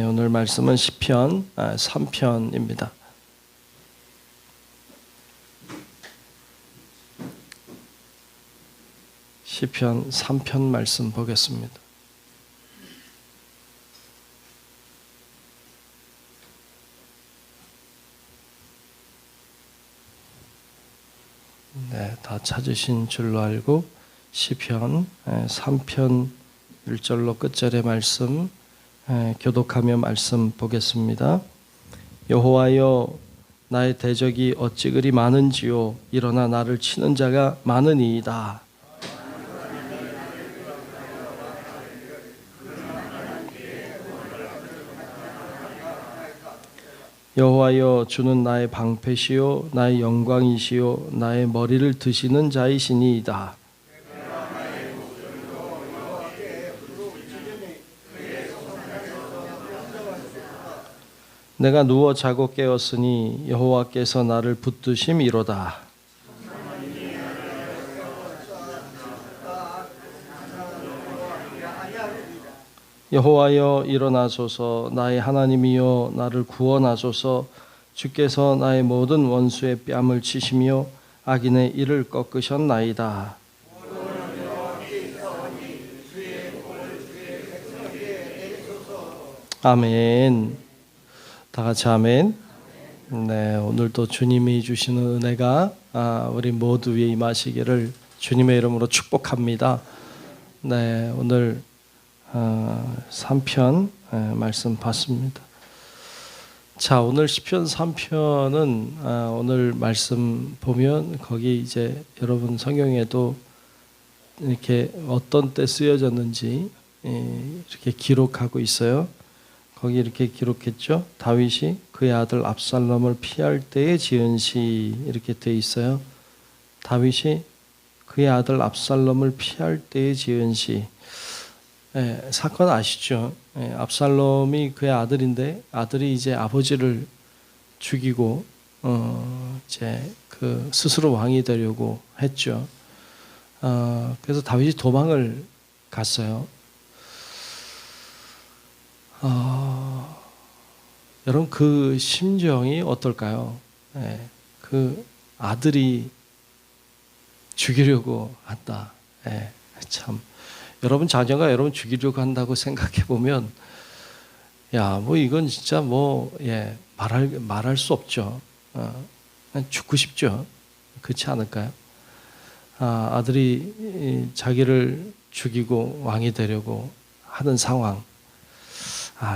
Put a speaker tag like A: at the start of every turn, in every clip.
A: 오늘 말씀은 시편 3편입니다. 시편 3편 말씀 보겠습니다. 네, 다 찾으신 줄로 알고 시편 3편 1절로 끝절의 말씀 교독하며 말씀 보겠습니다. 여호와여, 나의 대적이 어찌 그리 많은지요. 일어나 나를 치는 자가 많으니이다. 여호와여, 주는 나의 방패시요 나의 영광이시요 나의 머리를 드시는 자이시니이다. 내가 누워 자고 깨었으니 여호와께서 나를 붙드심이로다. 여호와여, 일어나소서. 나의 하나님이여, 나를 구원하소서. 주께서 나의 모든 원수의 뺨을 치시며 악인의 이를 꺾으셨나이다. 아멘. 다 같이 아멘. 네, 오늘도 주님이 주시는 은혜가 우리 모두 위에 임하시기를 주님의 이름으로 축복합니다. 네, 오늘 3편 말씀 봤습니다. 자, 오늘 시편 3편은 오늘 말씀 보면 거기 이제 여러분 성경에도 이렇게 어떤 때 쓰여졌는지 이렇게 기록하고 있어요. 거기 이렇게 기록했죠. 다윗이 그의 아들 압살롬을 피할 때에 지은 시 이렇게 돼 있어요. 다윗이 그의 아들 압살롬을 피할 때에 지은 시. 사건 아시죠? 압살롬이 그의 아들인데 아들이 이제 아버지를 죽이고 이제 그 스스로 왕이 되려고 했죠. 그래서 다윗이 도망을 갔어요. 여러분 그 심정이 어떨까요? 그 아들이 죽이려고 한다. 참 여러분 자녀가 여러분 죽이려고 한다고 생각해 보면 뭐 이건 진짜 말할 수 없죠. 죽고 싶죠. 그렇지 않을까요? 아들이 자기를 죽이고 왕이 되려고 하는 상황.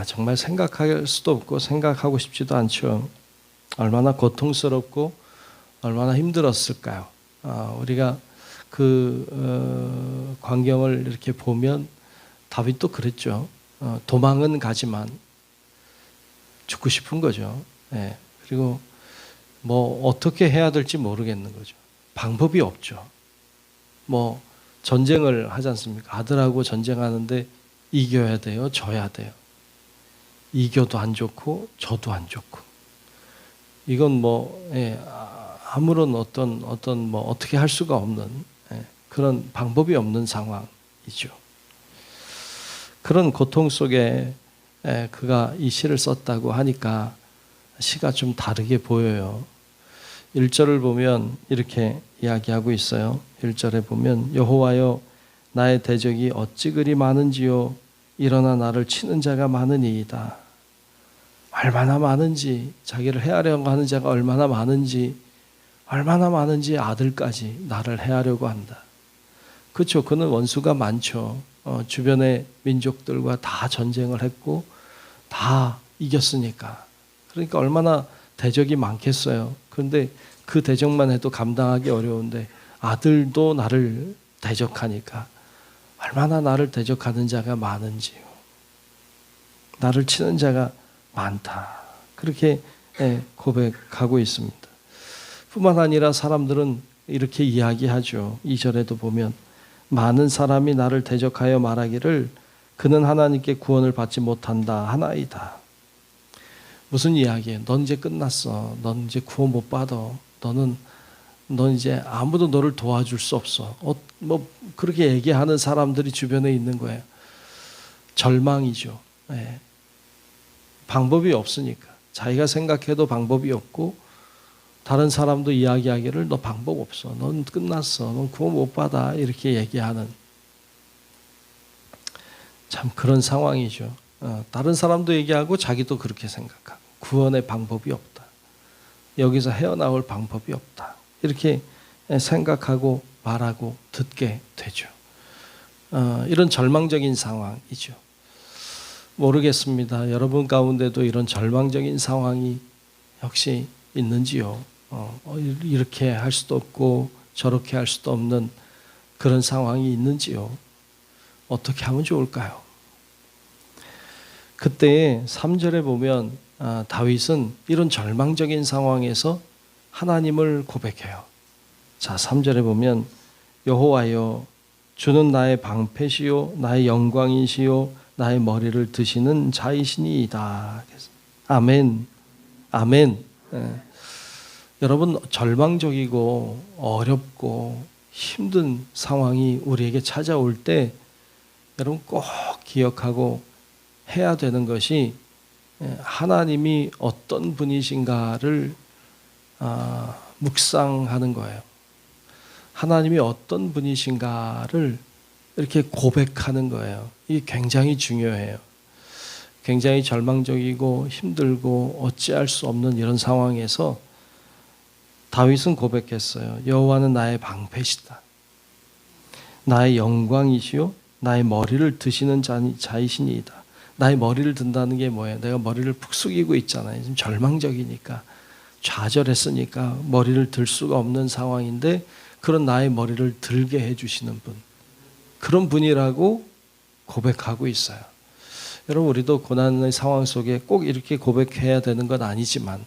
A: 정말 생각할 수도 없고 생각하고 싶지도 않죠. 얼마나 고통스럽고 얼마나 힘들었을까요? 우리가 그 광경을 이렇게 보면 다윗도 그랬죠. 도망은 가지만 죽고 싶은 거죠. 그리고 뭐 어떻게 해야 될지 모르겠는 거죠. 방법이 없죠. 뭐 전쟁을 하지 않습니까? 아들하고 전쟁하는데 이겨야 돼요, 져야 돼요. 이겨도 안 좋고 저도 안 좋고 이건 아무런 어떤 어떻게 할 수가 없는 그런 방법이 없는 상황이죠. 그런 고통 속에 그가 이 시를 썼다고 하니까 시가 좀 다르게 보여요. 1절을 보면 이렇게 이야기하고 있어요. 1절에 보면 여호와여, 나의 대적이 어찌 그리 많은지요. 일어나 나를 치는 자가 많으니이다. 얼마나 많은지, 자기를 해하려고 하는 자가 얼마나 많은지 아들까지 나를 해하려고 한다. 그렇죠. 그는 원수가 많죠. 주변의 민족들과 다 전쟁을 했고 다 이겼으니까. 그러니까 얼마나 대적이 많겠어요. 그런데 그 대적만 해도 감당하기 어려운데 아들도 나를 대적하니까 얼마나 나를 대적하는 자가 많은지요. 나를 치는 자가 많다. 그렇게 고백하고 있습니다. 뿐만 아니라 사람들은 이렇게 이야기하죠. 2절에도 보면 많은 사람이 나를 대적하여 말하기를 그는 하나님께 구원을 받지 못한다 하나이다. 무슨 이야기예요? 넌 이제 끝났어. 넌 이제 구원 못 받아. 넌 이제 아무도 너를 도와줄 수 없어. 그렇게 얘기하는 사람들이 주변에 있는 거예요. 절망이죠. 방법이 없으니까. 자기가 생각해도 방법이 없고 다른 사람도 이야기하기를 너 방법 없어. 넌 끝났어. 넌 구원 못 받아. 이렇게 얘기하는 참 그런 상황이죠. 다른 사람도 얘기하고 자기도 그렇게 생각하고 구원의 방법이 없다. 여기서 헤어나올 방법이 없다. 이렇게 생각하고 말하고 듣게 되죠. 이런 절망적인 상황이죠. 모르겠습니다. 여러분 가운데도 이런 절망적인 상황이 혹시 있는지요? 이렇게 할 수도 없고 저렇게 할 수도 없는 그런 상황이 있는지요? 어떻게 하면 좋을까요? 그때 3절에 보면 다윗은 이런 절망적인 상황에서 하나님을 고백해요. 자, 3절에 보면 여호와여 주는 나의 방패시요 나의 영광이시요 나의 머리를 드시는 자이시니이다. 아멘. 아멘. 여러분 절망적이고 어렵고 힘든 상황이 우리에게 찾아올 때 여러분 꼭 기억하고 해야 되는 것이 하나님이 어떤 분이신가를 묵상하는 거예요. 하나님이 어떤 분이신가를 이렇게 고백하는 거예요. 이게 굉장히 중요해요. 굉장히 절망적이고 힘들고 어찌할 수 없는 이런 상황에서 다윗은 고백했어요. 여호와는 나의 방패시다. 나의 영광이시요 나의 머리를 드시는 자이시니이다. 나의 머리를 든다는 게 뭐예요? 내가 머리를 푹 숙이고 있잖아요. 지금 절망적이니까 좌절했으니까 머리를 들 수가 없는 상황인데 그런 나의 머리를 들게 해주시는 분, 그런 분이라고 고백하고 있어요. 여러분 우리도 고난의 상황 속에 꼭 이렇게 고백해야 되는 건 아니지만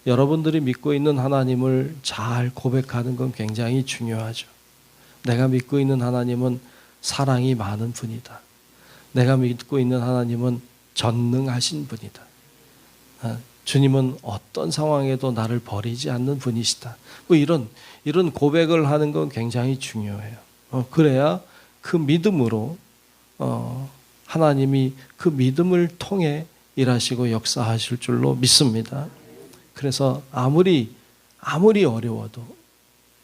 A: 여러분들이 믿고 있는 하나님을 잘 고백하는 건 굉장히 중요하죠. 내가 믿고 있는 하나님은 사랑이 많은 분이다. 내가 믿고 있는 하나님은 전능하신 분이다. 주님은 어떤 상황에도 나를 버리지 않는 분이시다. 뭐 이런 고백을 하는 건 굉장히 중요해요. 그래야 그 믿음으로 하나님이 그 믿음을 통해 일하시고 역사하실 줄로 믿습니다. 그래서 아무리 어려워도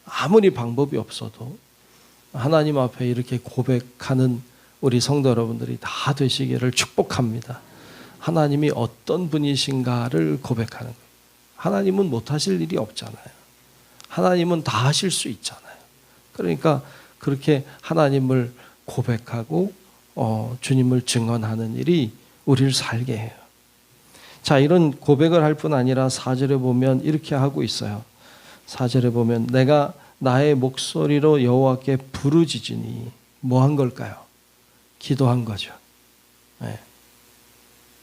A: 아무리 방법이 없어도 하나님 앞에 이렇게 고백하는 우리 성도 여러분들이 다 되시기를 축복합니다. 하나님이 어떤 분이신가를 고백하는 거예요. 하나님은 못하실 일이 없잖아요. 하나님은 다 하실 수 있잖아요. 그러니까 그렇게 하나님을 고백하고 주님을 증언하는 일이 우리를 살게 해요. 자, 이런 고백을 할 뿐 아니라 4절에 보면 이렇게 하고 있어요. 4절에 보면 내가 나의 목소리로 여호와께 부르짖으니 뭐 한 걸까요? 기도한 거죠. 네.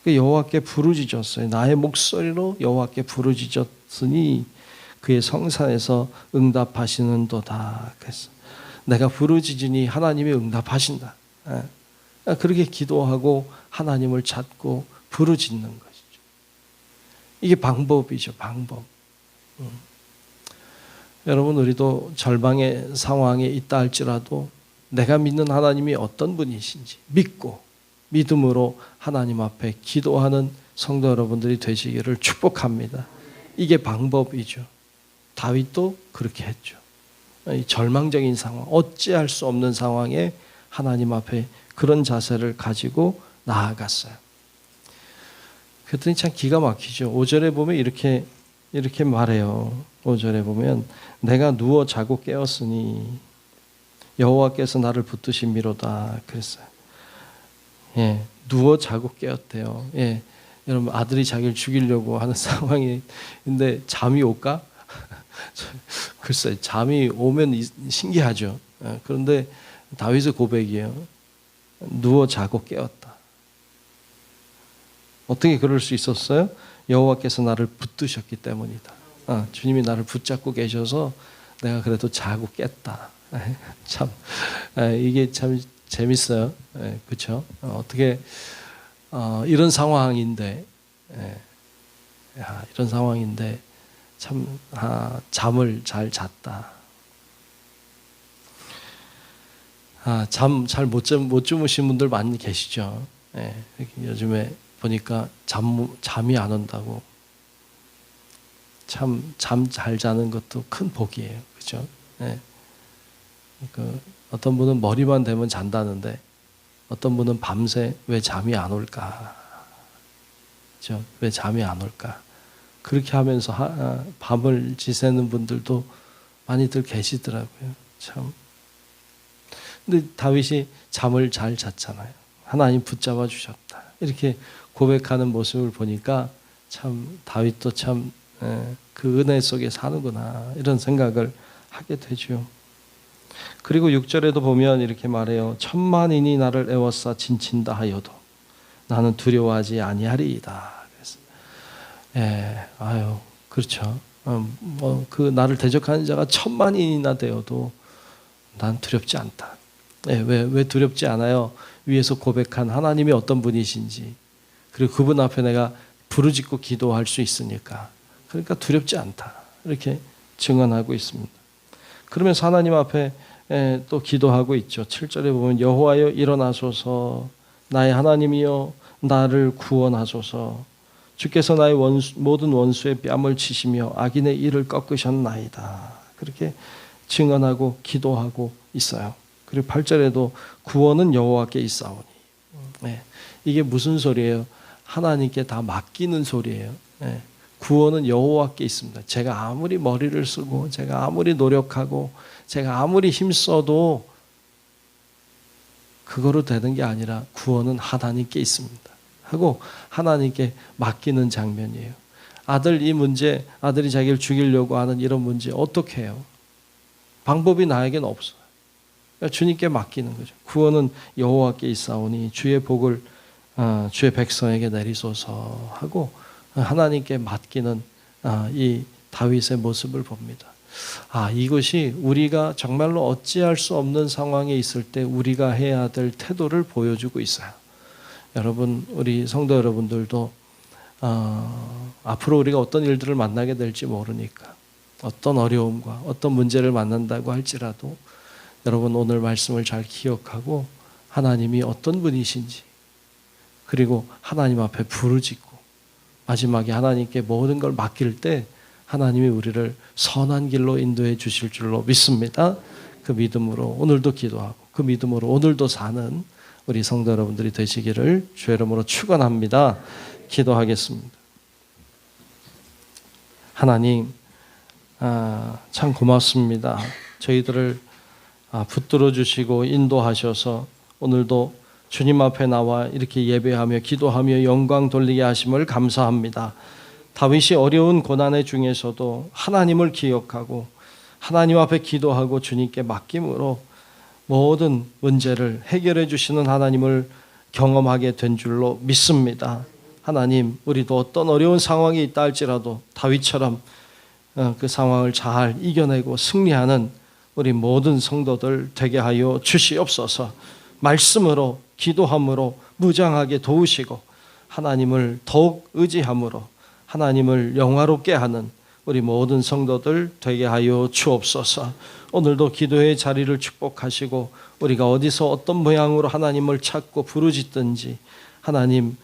A: 여호와께 부르짖었어요. 나의 목소리로 여호와께 부르짖었으니 그의 성산에서 응답하시는도다. 그래서 내가 부르짖으니 하나님이 응답하신다. 네. 그렇게 기도하고 하나님을 찾고 부르짖는 것이죠. 이게 방법이죠. 방법. 여러분 우리도 절망의 상황에 있다 할지라도 내가 믿는 하나님이 어떤 분이신지 믿고 믿음으로 하나님 앞에 기도하는 성도 여러분들이 되시기를 축복합니다. 이게 방법이죠. 다윗도 그렇게 했죠. 이 절망적인 상황, 어찌할 수 없는 상황에 하나님 앞에 그런 자세를 가지고 나아갔어요. 그랬더니 참 기가 막히죠. 5절에 보면 이렇게 말해요. 5절에 보면 내가 누워 자고 깨었으니 여호와께서 나를 붙드심이로다 그랬어요. 예, 누워 자고 깨었대요. 예, 여러분 아들이 자기를 죽이려고 하는 상황인데 잠이 올까? 글쎄 잠이 오면 신기하죠. 예, 그런데 다윗의 고백이에요. 누워 자고 깨었다. 어떻게 그럴 수 있었어요? 여호와께서 나를 붙드셨기 때문이다. 주님이 나를 붙잡고 계셔서 내가 그래도 자고 깼다. 참 이게 참 재밌어요. 그렇죠? 어떻게 이런 상황인데 이런 상황인데 참 잠을 잘 잤다. 잠 잘 못 주무신 분들 많이 계시죠. 요즘에 보니까 잠이 안 온다고. 참 잠 잘 자는 것도 큰 복이에요. 그죠? 네. 어떤 분은 머리만 대면 잔다는데 어떤 분은 밤새 왜 잠이 안 올까? 그죠? 왜 잠이 안 올까? 그렇게 하면서 밤을 지새는 분들도 많이들 계시더라고요. 참. 근데 다윗이 잠을 잘 잤잖아요. 하나님 붙잡아 주셨다. 이렇게 고백하는 모습을 보니까 참 다윗도 참 그 은혜 속에 사는구나 이런 생각을 하게 되죠. 그리고 6절에도 보면 이렇게 말해요. 천만인이 나를 애워싸 진친다 하여도 나는 두려워하지 아니하리이다. 그래서 그렇죠. 그 나를 대적하는 자가 천만인이나 되어도 난 두렵지 않다. 왜 두렵지 않아요? 위에서 고백한 하나님이 어떤 분이신지, 그리고 그분 앞에 내가 부르짖고 기도할 수 있으니까. 그러니까 두렵지 않다. 이렇게 증언하고 있습니다. 그러면서 하나님 앞에 또 기도하고 있죠. 7절에 보면 여호와여 일어나소서, 나의 하나님이여 나를 구원하소서. 주께서 나의 모든 원수의 뺨을 치시며 악인의 이를 꺾으셨나이다. 그렇게 증언하고 기도하고 있어요. 그리고 8절에도 구원은 여호와께 있사오니. 이게 무슨 소리예요? 하나님께 다 맡기는 소리예요. 구원은 여호와께 있습니다. 제가 아무리 머리를 쓰고 제가 아무리 노력하고 제가 아무리 힘써도 그거로 되는 게 아니라 구원은 하나님께 있습니다. 하고 하나님께 맡기는 장면이에요. 이 문제, 아들이 자기를 죽이려고 하는 이런 문제 어떻게 해요? 방법이 나에게는 없어요. 그러니까 주님께 맡기는 거죠. 구원은 여호와께 있사오니 주의 복을 주의 백성에게 내리소서 하고 하나님께 맡기는 이 다윗의 모습을 봅니다. 이것이 우리가 정말로 어찌할 수 없는 상황에 있을 때 우리가 해야 될 태도를 보여주고 있어요. 여러분, 우리 성도 여러분들도 앞으로 우리가 어떤 일들을 만나게 될지 모르니까 어떤 어려움과 어떤 문제를 만난다고 할지라도 여러분 오늘 말씀을 잘 기억하고 하나님이 어떤 분이신지, 그리고 하나님 앞에 부르짖고 마지막에 하나님께 모든 걸 맡길 때 하나님이 우리를 선한 길로 인도해 주실 줄로 믿습니다. 그 믿음으로 오늘도 기도하고 그 믿음으로 오늘도 사는 우리 성도 여러분들이 되시기를 주의 이름으로 축원합니다. 기도하겠습니다. 하나님, 참 고맙습니다. 저희들을 붙들어 주시고 인도하셔서 오늘도 주님 앞에 나와 이렇게 예배하며 기도하며 영광 돌리게 하심을 감사합니다. 다윗이 어려운 고난의 중에서도 하나님을 기억하고 하나님 앞에 기도하고 주님께 맡김으로 모든 문제를 해결해 주시는 하나님을 경험하게 된 줄로 믿습니다. 하나님, 우리도 어떤 어려운 상황이 있다 할지라도 다윗처럼 그 상황을 잘 이겨내고 승리하는 우리 모든 성도들 되게 하여 주시옵소서. 말씀으로 기도함으로 무장하게 도우시고 하나님을 더욱 의지함으로 하나님을 영화롭게 하는 우리 모든 성도들 되게 하여 주옵소서. 오늘도 기도의 자리를 축복하시고 우리가 어디서 어떤 모양으로 하나님을 찾고 부르짖든지 하나님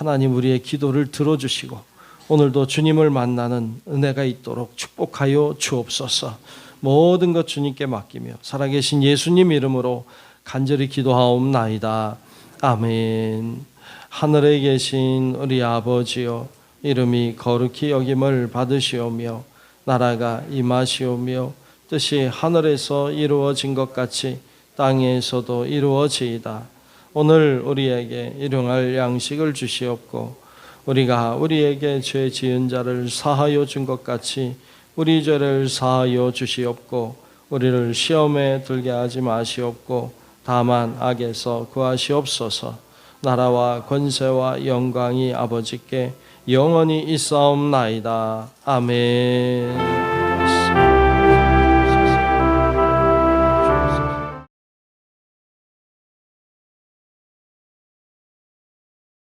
A: 우리의 기도를 들어주시고 오늘도 주님을 만나는 은혜가 있도록 축복하여 주옵소서. 모든 것 주님께 맡기며 살아계신 예수님 이름으로 간절히 기도하옵나이다. 아멘. 하늘에 계신 우리 아버지여, 이름이 거룩히 여김을 받으시오며 나라가 임하시오며 뜻이 하늘에서 이루어진 것 같이 땅에서도 이루어지이다. 오늘 우리에게 일용할 양식을 주시옵고 우리가 우리에게 죄 지은 자를 사하여 준 것 같이 우리 죄를 사하여 주시옵고 우리를 시험에 들게 하지 마시옵고 다만 악에서 구하시옵소서. 나라와 권세와 영광이 아버지께 영원히 있사옵나이다. 아멘.